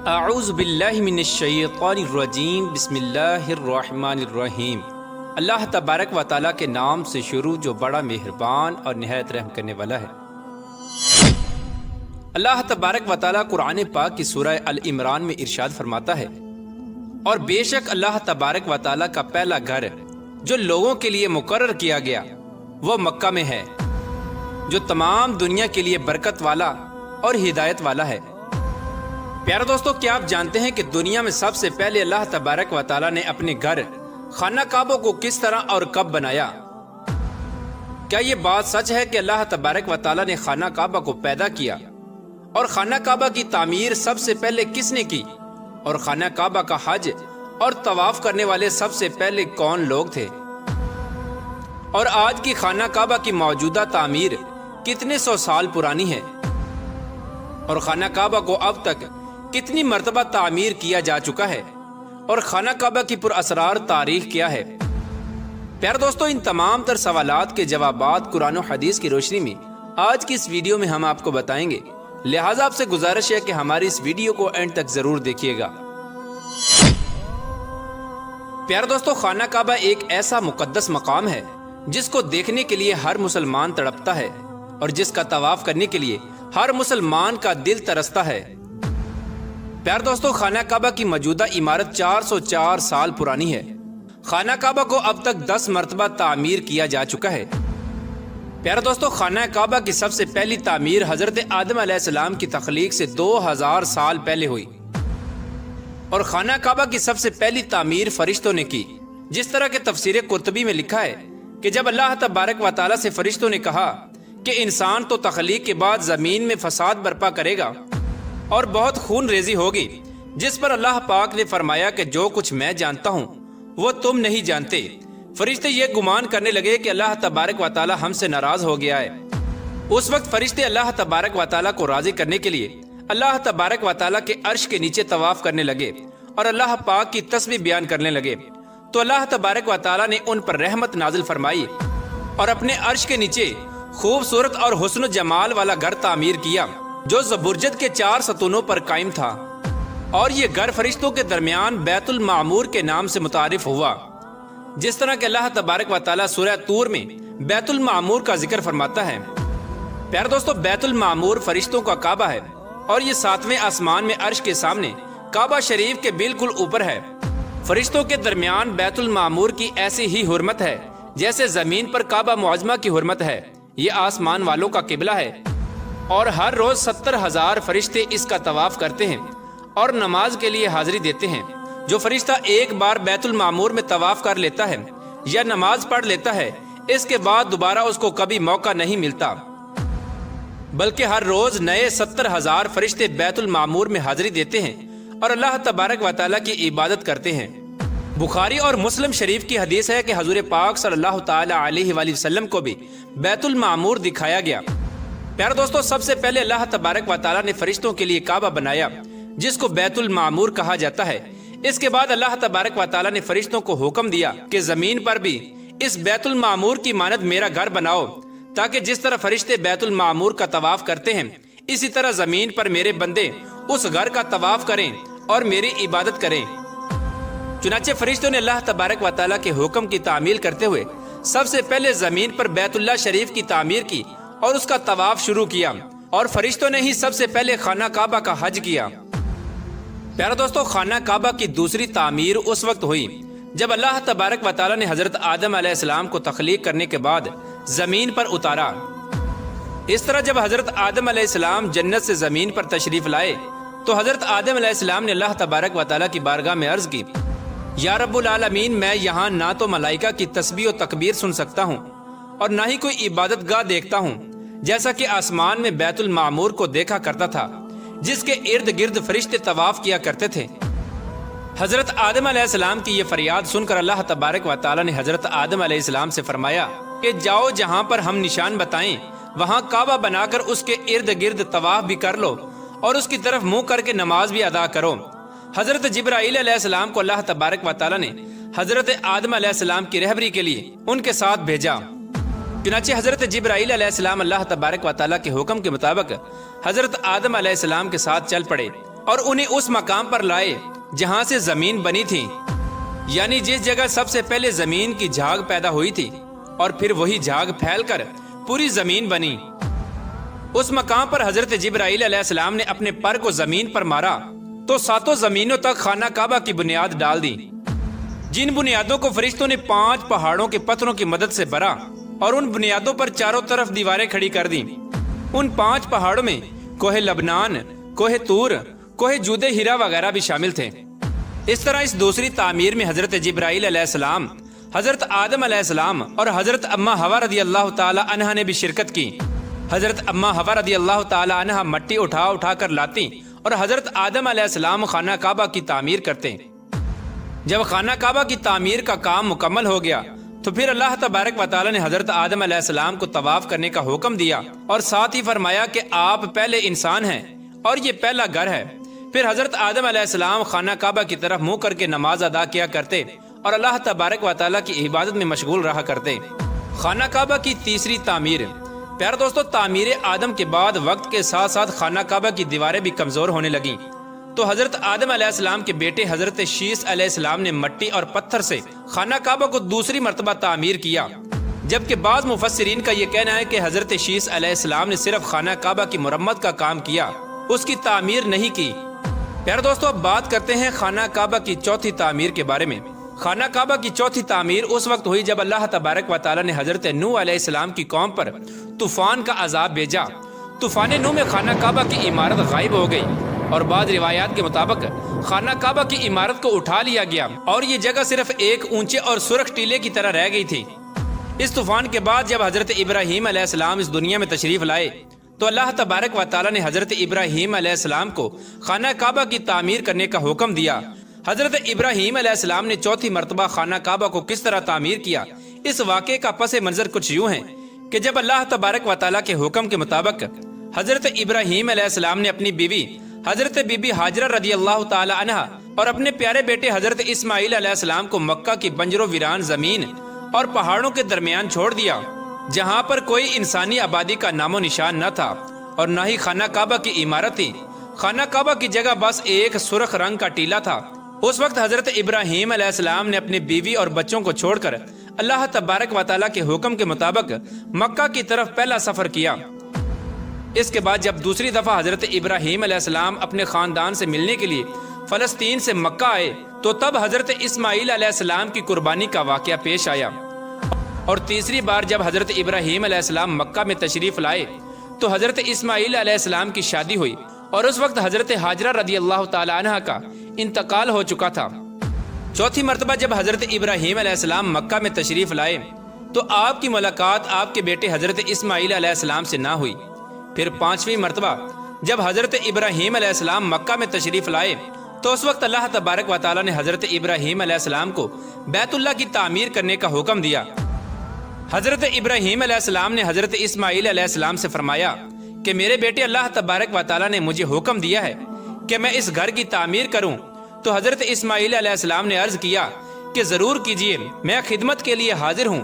اعوذ باللہ من الشیطان الرجیم بسم اللہ الرحمن الرحیم۔ اللہ تبارک و تعالیٰ کے نام سے شروع جو بڑا مہربان اور نہایت رحم کرنے والا ہے۔ اللہ تبارک و تعالیٰ قرآن پاک کی سورہ العمران میں ارشاد فرماتا ہے، اور بے شک اللہ تبارک و تعالیٰ کا پہلا گھر جو لوگوں کے لیے مقرر کیا گیا وہ مکہ میں ہے، جو تمام دنیا کے لیے برکت والا اور ہدایت والا ہے۔ پیارے دوستو، کیا آپ جانتے ہیں کہ دنیا میں سب سے پہلے اللہ تبارک و تعالیٰ نے اپنے گھر خانہ کعبہ کو کس طرح اور کب بنایا؟ کیا یہ بات سچ ہے کہ اللہ تبارک و تعالیٰ نے خانہ کعبہ کو پیدا کیا؟ اور خانہ کعبہ کی تعمیر سب سے پہلے کس نے کی؟ اور خانہ کعبہ کا حج اور طواف کرنے والے سب سے پہلے کون لوگ تھے؟ اور آج کی خانہ کعبہ کی موجودہ تعمیر کتنے سو سال پرانی ہے؟ اور خانہ کعبہ کو اب تک کتنی مرتبہ تعمیر کیا جا چکا ہے؟ اور خانہ کعبہ کی پر اسرار تاریخ کیا ہے؟ پیارے دوستو، ان تمام تر سوالات کے جوابات قرآن و حدیث کی روشنی میں آج کی اس ویڈیو میں ہم آپ کو بتائیں گے، لہٰذا آپ سے گزارش ہے کہ ہماری اس ویڈیو کو اینڈ تک ضرور دیکھیے گا۔ پیارے دوستو، خانہ کعبہ ایک ایسا مقدس مقام ہے جس کو دیکھنے کے لیے ہر مسلمان تڑپتا ہے، اور جس کا طواف کرنے کے لیے ہر مسلمان کا دل ترستا ہے۔ پیارے دوستو، خانہ کعبہ کی موجودہ عمارت 404 سال پرانی ہے۔ خانہ کعبہ کو اب تک 10 مرتبہ تعمیر کیا جا چکا ہے۔ پیارے دوستو، خانہ کعبہ کی سب سے پہلی تعمیر حضرت آدم علیہ السلام کی تخلیق سے 2000 سال پہلے ہوئی، اور خانہ کعبہ کی سب سے پہلی تعمیر فرشتوں نے کی، جس طرح کہ تفسیر قرطبی میں لکھا ہے کہ جب اللہ تبارک و تعالیٰ سے فرشتوں نے کہا کہ انسان تو تخلیق کے بعد زمین میں فساد برپا کرے گا اور بہت خون ریزی ہوگی، جس پر اللہ پاک نے فرمایا کہ جو کچھ میں جانتا ہوں وہ تم نہیں جانتے، فرشتے یہ گمان کرنے لگے کہ اللہ تبارک و تعالیٰ ہم سے ناراض ہو گیا ہے۔ اس وقت فرشتے اللہ تبارک و تعالیٰ کو راضی کرنے کے لیے اللہ تبارک و تعالیٰ کے عرش کے نیچے طواف کرنے لگے اور اللہ پاک کی تسبیح بیان کرنے لگے، تو اللہ تبارک و تعالیٰ نے ان پر رحمت نازل فرمائی اور اپنے عرش کے نیچے خوبصورت اور حسن و جمال والا گھر تعمیر کیا، جو زبرجد کے 4 ستونوں پر قائم تھا، اور یہ گھر فرشتوں کے درمیان بیت المعمور کے نام سے متعارف ہوا، جس طرح کہ اللہ تبارک و تعالیٰ سورہ طور میں بیت المعمور کا ذکر فرماتا ہے۔ پیارے دوستو، بیت المعمور فرشتوں کا کعبہ ہے، اور یہ 7ویں آسمان میں عرش کے سامنے کعبہ شریف کے بالکل اوپر ہے۔ فرشتوں کے درمیان بیت المعمور کی ایسی ہی حرمت ہے جیسے زمین پر کعبہ معظمہ کی حرمت ہے۔ یہ آسمان والوں کا قبلہ ہے، اور ہر روز 70,000 فرشتے اس کا طواف کرتے ہیں اور نماز کے لیے حاضری دیتے ہیں۔ جو فرشتہ ایک بار بیت المعمور میں طواف کر لیتا ہے یا نماز پڑھ لیتا ہے، اس کے بعد دوبارہ اس کو کبھی موقع نہیں ملتا، بلکہ ہر روز نئے 70,000 فرشتے بیت المعمور میں حاضری دیتے ہیں اور اللہ تبارک و تعالیٰ کی عبادت کرتے ہیں۔ بخاری اور مسلم شریف کی حدیث ہے کہ حضور پاک صلی اللہ تعالی علیہ وآلہ وسلم کو بھی بیت المعمور دکھایا گیا۔ پیارے دوستو، سب سے پہلے اللہ تبارک و تعالیٰ نے فرشتوں کے لیے کعبہ بنایا، جس کو بیت المعمور کہا جاتا ہے۔ اس کے بعد اللہ تبارک و تعالیٰ نے فرشتوں کو حکم دیا کہ زمین پر بھی اس بیت المعمور کی مانند میرا گھر بناؤ، تاکہ جس طرح فرشتے بیت المعمور کا طواف کرتے ہیں، اسی طرح زمین پر میرے بندے اس گھر کا طواف کریں اور میری عبادت کریں۔ چنانچہ فرشتوں نے اللہ تبارک و تعالیٰ کے حکم کی تعمیل کرتے ہوئے سب سے پہلے زمین پر بیت اللہ شریف کی تعمیر کی اور اس کا طواف شروع کیا، اور فرشتوں نے ہی سب سے پہلے خانہ کعبہ کا حج کیا۔ پیارے دوستو، خانہ کعبہ کی دوسری تعمیر اس وقت ہوئی جب اللہ تبارک و تعالیٰ نے حضرت آدم علیہ السلام کو تخلیق کرنے کے بعد زمین پر اتارا۔ اس طرح جب حضرت آدم علیہ السلام جنت سے زمین پر تشریف لائے تو حضرت آدم علیہ السلام نے اللہ تبارک و تعالیٰ کی بارگاہ میں عرض کی، یا رب العالمین، میں یہاں نہ تو ملائکہ کی تسبیح و تکبیر سن سکتا ہوں اور نہ ہی کوئی عبادت گاہ دیکھتا ہوں، جیسا کہ آسمان میں بیت المعمور کو دیکھا کرتا تھا، جس کے ارد گرد فرشتے طواف کیا کرتے تھے۔ حضرت آدم علیہ السلام کی یہ فریاد سن کر اللہ تبارک و تعالیٰ نے حضرت آدم علیہ السلام سے فرمایا کہ جاؤ، جہاں پر ہم نشان بتائیں وہاں کعبہ بنا کر اس کے ارد گرد طواف بھی کر لو اور اس کی طرف منہ کر کے نماز بھی ادا کرو۔ حضرت جبرائیل علیہ السلام کو اللہ تبارک و تعالیٰ نے حضرت آدم علیہ السلام کی رہبری کے لیے ان کے ساتھ بھیجا۔ چنانچہ حضرت جبرائیل علیہ السلام اللہ تبارک و تعالیٰ کے حکم کے مطابق حضرت آدم علیہ السلام کے ساتھ چل پڑے اور انہیں اس مقام پر لائے جہاں سے زمین بنی تھی، یعنی جس جگہ سب سے پہلے زمین کی جھاگ پیدا ہوئی تھی، اور پھر وہی جھاگ پھیل کر پوری زمین بنی۔ اس مقام پر حضرت جبرائیل علیہ السلام نے اپنے پر کو زمین پر مارا تو ساتوں زمینوں تک خانہ کعبہ کی بنیاد ڈال دی، جن بنیادوں کو فرشتوں نے 5 پہاڑوں کے پتھروں کی مدد سے بھرا اور ان بنیادوں پر چاروں طرف دیواریں کھڑی کر دیں۔ ان 5 پہاڑوں میں کوہ لبنان، کوہ طور، کوہ جود ہیرا وغیرہ بھی شامل تھے۔ اس طرح اس دوسری تعمیر میں حضرت جبرائیل علیہ السلام، حضرت آدم علیہ السلام اور حضرت اماں حوا رضی اللہ تعالی عنہ نے بھی شرکت کی۔ حضرت اماں حوا رضی اللہ تعالی عنہ مٹی اٹھا کر لاتی اور حضرت آدم علیہ السلام خانہ کعبہ کی تعمیر کرتے۔ جب خانہ کعبہ کی تعمیر کا کام مکمل ہو گیا تو پھر اللہ تبارک و تعالی نے حضرت آدم علیہ السلام کو طواف کرنے کا حکم دیا اور ساتھ ہی فرمایا کہ آپ پہلے انسان ہیں اور یہ پہلا گھر ہے۔ پھر حضرت آدم علیہ السلام خانہ کعبہ کی طرف منہ کر کے نماز ادا کیا کرتے اور اللہ تبارک و تعالی کی عبادت میں مشغول رہا کرتے۔ خانہ کعبہ کی تیسری تعمیر۔ پیارے دوستو، تعمیر آدم کے بعد وقت کے ساتھ ساتھ خانہ کعبہ کی دیواریں بھی کمزور ہونے لگیں، تو حضرت آدم علیہ السلام کے بیٹے حضرت شیس علیہ السلام نے مٹی اور پتھر سے خانہ کعبہ کو دوسری مرتبہ تعمیر کیا، جبکہ بعض مفسرین کا یہ کہنا ہے کہ حضرت شیس علیہ السلام نے صرف خانہ کعبہ کی مرمت کا کام کیا، اس کی تعمیر نہیں کی۔ پیارے دوستو، اب بات کرتے ہیں خانہ کعبہ کی چوتھی تعمیر کے بارے میں۔ خانہ کعبہ کی چوتھی تعمیر اس وقت ہوئی جب اللہ تبارک و تعالی نے حضرت نوح علیہ السلام کی قوم پر طوفان کا عذاب بھیجا۔ طوفان نوح میں خانہ کعبہ کی عمارت غائب ہو گئی اور بعض روایات کے مطابق خانہ کعبہ کی عمارت کو اٹھا لیا گیا اور یہ جگہ صرف ایک اونچے اور سرخ ٹیلے کی طرح رہ گئی تھی۔ اس طوفان کے بعد جب حضرت ابراہیم علیہ السلام اس دنیا میں تشریف لائے تو اللہ تبارک و تعالی نے حضرت ابراہیم علیہ السلام کو خانہ کعبہ کی تعمیر کرنے کا حکم دیا۔ حضرت ابراہیم علیہ السلام نے چوتھی مرتبہ خانہ کعبہ کو کس طرح تعمیر کیا، اس واقعے کا پس منظر کچھ یوں ہے کہ جب اللہ تبارک و تعالی کے حکم کے مطابق حضرت ابراہیم علیہ السلام نے اپنی بیوی حضرت بی بی ہاجرہ رضی اللہ تعالی عنہ اور اپنے پیارے بیٹے حضرت اسماعیل علیہ السلام کو مکہ کی بنجر و ویران زمین اور پہاڑوں کے درمیان چھوڑ دیا، جہاں پر کوئی انسانی آبادی کا نام و نشان نہ تھا اور نہ ہی خانہ کعبہ کی عمارت تھی۔ خانہ کعبہ کی جگہ بس ایک سرخ رنگ کا ٹیلا تھا۔ اس وقت حضرت ابراہیم علیہ السلام نے اپنی بیوی اور بچوں کو چھوڑ کر اللہ تبارک و تعالیٰ کے حکم کے مطابق مکہ کی طرف پہلا سفر کیا۔ اس کے بعد جب دوسری دفعہ حضرت ابراہیم علیہ السلام اپنے خاندان سے ملنے کے لیے فلسطین سے مکہ آئے تو تب حضرت اسماعیل علیہ السلام کی قربانی کا واقعہ پیش آیا، اور تیسری بار جب حضرت ابراہیم علیہ السلام مکہ میں تشریف لائے تو حضرت اسماعیل علیہ السلام کی شادی ہوئی اور اس وقت حضرت ہاجرہ رضی اللہ تعالی عنہ کا انتقال ہو چکا تھا۔ چوتھی مرتبہ جب حضرت ابراہیم علیہ السلام مکہ میں تشریف لائے تو آپ کی ملاقات آپ کے بیٹے حضرت اسماعیل علیہ السلام سے نہ ہوئی۔ پھر پانچویں مرتبہ جب حضرت ابراہیم علیہ السلام مکہ میں تشریف لائے تو اس وقت اللہ تبارک و تعالی نے حضرت ابراہیم علیہ السلام کو بیت اللہ کی تعمیر کرنے کا حکم دیا۔ حضرت ابراہیم علیہ السلام نے حضرت اسماعیل علیہ السلام سے فرمایا کہ میرے بیٹے اللہ تبارک و تعالی نے مجھے حکم دیا ہے کہ میں اس گھر کی تعمیر کروں، تو حضرت اسماعیل علیہ السلام نے عرض کیا کہ ضرور کیجئے، میں خدمت کے لیے حاضر ہوں۔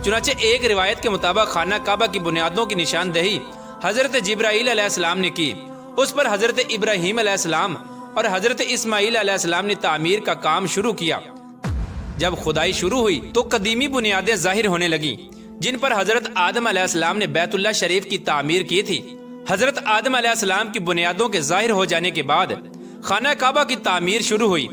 چنانچہ ایک روایت کے مطابق خانہ کعبہ کی بنیادوں کی نشاندہی حضرت جبرائیل علیہ السلام نے کی، اس پر حضرت ابراہیم علیہ السلام اور حضرت اسماعیل علیہ السلام نے تعمیر کا کام شروع کیا۔ جب کھدائی شروع ہوئی تو قدیمی بنیادیں ظاہر ہونے لگیں جن پر حضرت آدم علیہ السلام نے بیت اللہ شریف کی تعمیر کی تھی۔ حضرت آدم علیہ السلام کی بنیادوں کے ظاہر ہو جانے کے بعد خانہ کعبہ کی تعمیر شروع ہوئی۔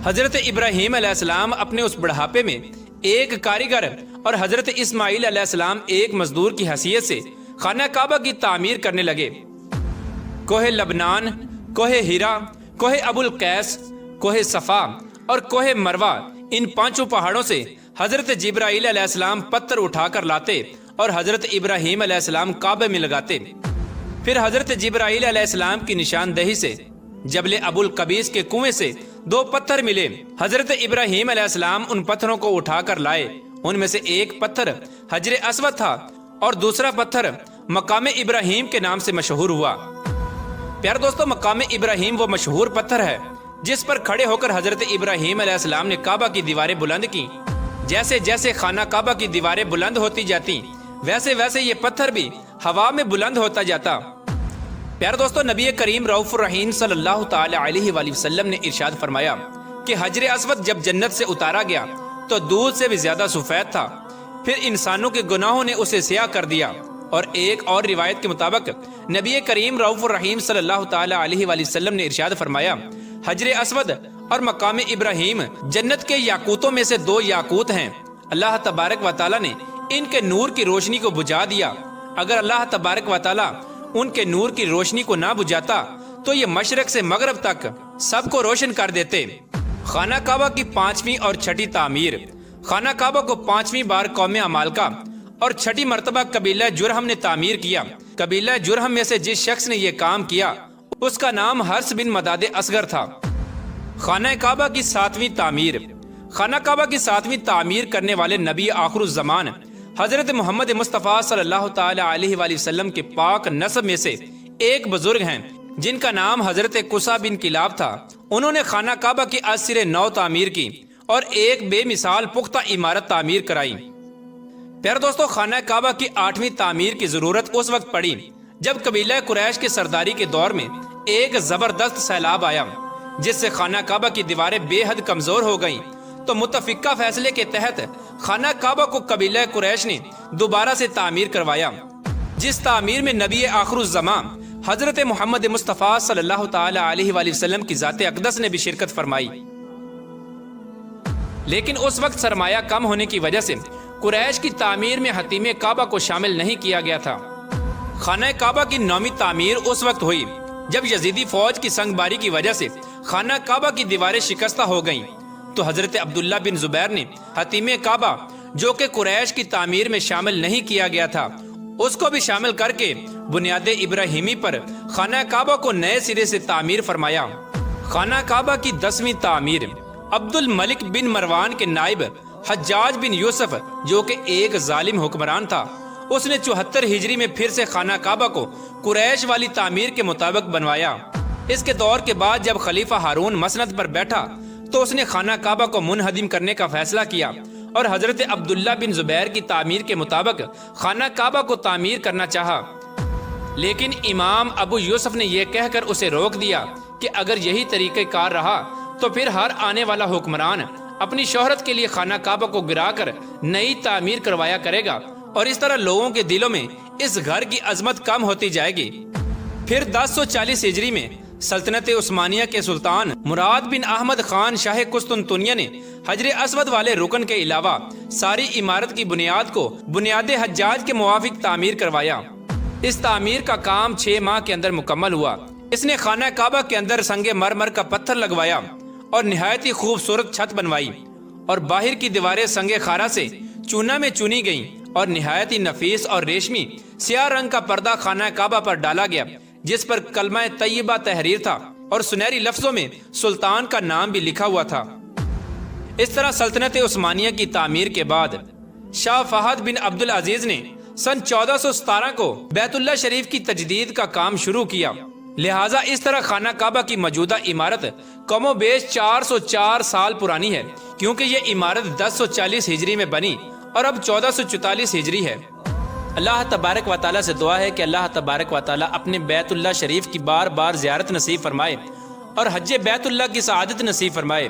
حضرت ابراہیم علیہ السلام اپنے اس بڑھاپے میں ایک کاریگر اور حضرت اسماعیل علیہ السلام ایک مزدور کی حیثیت سے خانہ کعبہ کی تعمیر کرنے لگے۔ کوہ لبنان، کوہ ہیرا، کوہ ابو القیس، کوہ صفا اور کوہ مروہ، ان پانچوں پہاڑوں سے حضرت جبرائیل علیہ السلام پتھر اٹھا کر لاتے اور حضرت ابراہیم علیہ السلام کعبے میں لگاتے۔ پھر حضرت جبرائیل علیہ السلام کی نشاندہی سے جبل ابو القبیس کے کنویں سے 2 پتھر ملے۔ حضرت ابراہیم علیہ السلام ان پتھروں کو اٹھا کر لائے۔ ان میں سے ایک پتھر حجر اسود تھا اور دوسرا پتھر مقام ابراہیم کے نام سے مشہور ہوا۔ پیارے دوستو، مقام ابراہیم وہ مشہور پتھر ہے جس پر کھڑے ہو کر حضرت ابراہیم علیہ السلام نے کعبہ کی دیواریں بلند کی۔ جیسے جیسے خانہ کعبہ کی دیواریں بلند ہوتی جاتی ویسے ویسے یہ پتھر بھی ہوا میں بلند ہوتا جاتا۔ پیارے دوستو، نبی کریم رؤوف الرحیم صلی اللہ تعالی علیہ وآلہ وسلم نے ارشاد فرمایا کہ حجر اسود جب جنت سے اتارا گیا تو دودھ سے بھی زیادہ سفید تھا، پھر انسانوں کے گناہوں نے اسے سیاہ کر دیا۔ اور ایک اور روایت کے مطابق نبی کریم رؤوف الرحیم صلی اللہ تعالی علیہ وآلہ وسلم نے ارشاد فرمایا، حجر اسود اور مقام ابراہیم جنت کے یاقوتوں میں سے دو یاقوت ہیں، اللہ تبارک و تعالی نے ان کے نور کی روشنی کو بجھا دیا۔ اگر اللہ تبارک و تعالی ان کے نور کی روشنی کو نہ بجھاتا تو یہ مشرق سے مغرب تک سب کو روشن کر دیتے۔ خانہ کعبہ کی 5ویں اور 6ٹھی تعمیر۔ خانہ کعبہ کو 5ویں بار قوم عمالقہ اور 6ٹھی مرتبہ قبیلہ جرہم نے تعمیر کیا۔ قبیلہ جرہم میں سے جس شخص نے یہ کام کیا اس کا نام حرس بن مداد اصغر تھا۔ خانہ کعبہ کی 7ویں تعمیر۔ خانہ کعبہ کی 7ویں تعمیر کرنے والے نبی آخر الزمان حضرت محمد مصطفیٰ صلی اللہ تعالی علیہ وآلہ وسلم کے پاک نسب میں سے ایک بزرگ ہیں جن کا نام حضرت قصہ بن کلاب تھا۔ انہوں نے خانہ کعبہ کی از سر نو تعمیر کی اور ایک بے مثال پختہ عمارت تعمیر کرائی۔ پیارے دوستو، خانہ کعبہ کی 8ویں تعمیر کی ضرورت اس وقت پڑی جب قبیلہ قریش کے سرداری کے دور میں ایک زبردست سیلاب آیا جس سے خانہ کعبہ کی دیواریں بے حد کمزور ہو گئیں، تو متفقہ فیصلے کے تحت خانہ کعبہ کو قبیلہ قریش نے دوبارہ سے تعمیر کروایا، جس تعمیر میں نبی آخر الزمان حضرت محمد مصطفیٰ صلی اللہ تعالی علیہ وآلہ وسلم کی ذات اقدس نے بھی شرکت فرمائی۔ لیکن اس وقت سرمایہ کم ہونے کی وجہ سے قریش کی تعمیر میں حتیم کعبہ کو شامل نہیں کیا گیا تھا۔ خانہ کعبہ کی 9ویں تعمیر اس وقت ہوئی جب یزیدی فوج کی سنگ باری کی وجہ سے خانہ کعبہ کی دیواریں شکستہ ہو گئیں، تو حضرت عبداللہ بن زبیر نے حتیم کعبہ جو کہ قریش کی تعمیر میں شامل نہیں کیا گیا تھا اس کو بھی شامل کر کے بنیاد ابراہیمی پر خانہ کعبہ کو نئے سرے سے تعمیر فرمایا۔ خانہ کعبہ کی 10ویں تعمیر۔ عبد الملک بن مروان کے نائب حجاج بن یوسف جو کہ ایک ظالم حکمران تھا، اس نے 74 ہجری میں پھر سے خانہ کعبہ کو قریش والی تعمیر کے مطابق بنوایا۔ اس کے دور کے بعد جب خلیفہ ہارون مسند پر بیٹھا تو اس نے خانہ کعبہ کو منہدم کرنے کا فیصلہ کیا اور حضرت عبداللہ بن زبیر کی تعمیر کے مطابق خانہ کعبہ کو تعمیر کرنا چاہا، لیکن امام ابو یوسف نے یہ کہہ کر اسے روک دیا کہ اگر یہی طریقہ کار رہا تو پھر ہر آنے والا حکمران اپنی شہرت کے لیے خانہ کعبہ کو گرا کر نئی تعمیر کروایا کرے گا اور اس طرح لوگوں کے دلوں میں اس گھر کی عظمت کم ہوتی جائے گی۔ پھر 1040 ہجری میں سلطنت عثمانیہ کے سلطان مراد بن احمد خان شاہ قسطنطنیہ نے حجر اسود والے رکن کے علاوہ ساری عمارت کی بنیاد کو بنیاد حجاج کے موافق تعمیر کروایا۔ اس تعمیر کا کام 6 ماہ کے اندر مکمل ہوا۔ اس نے خانہ کعبہ کے اندر سنگ مرمر کا پتھر لگوایا اور نہایت ہی خوبصورت چھت بنوائی، اور باہر کی دیواریں سنگ خارا سے چونا میں چنی گئیں اور نہایت ہی نفیس اور ریشمی سیاہ رنگ کا پردہ خانہ کعبہ پر ڈالا گیا جس پر کلمہ طیبہ تحریر تھا اور سنہری لفظوں میں سلطان کا نام بھی لکھا ہوا تھا۔ اس طرح سلطنت عثمانیہ کی تعمیر کے بعد شاہ فہد بن عبد العزیز نے سن 1417 کو بیت اللہ شریف کی تجدید کا کام شروع کیا، لہٰذا اس طرح خانہ کعبہ کی موجودہ عمارت کم و بیش 404 سال پرانی ہے، کیونکہ یہ عمارت 1040 ہجری میں بنی اور اب 1444 ہجری ہے۔ اللہ تبارک و تعالیٰ سے دعا ہے کہ اللہ تبارک و تعالیٰ اپنے بیت اللہ شریف کی بار بار زیارت نصیب فرمائے اور حج بیت اللہ کی سعادت نصیب فرمائے۔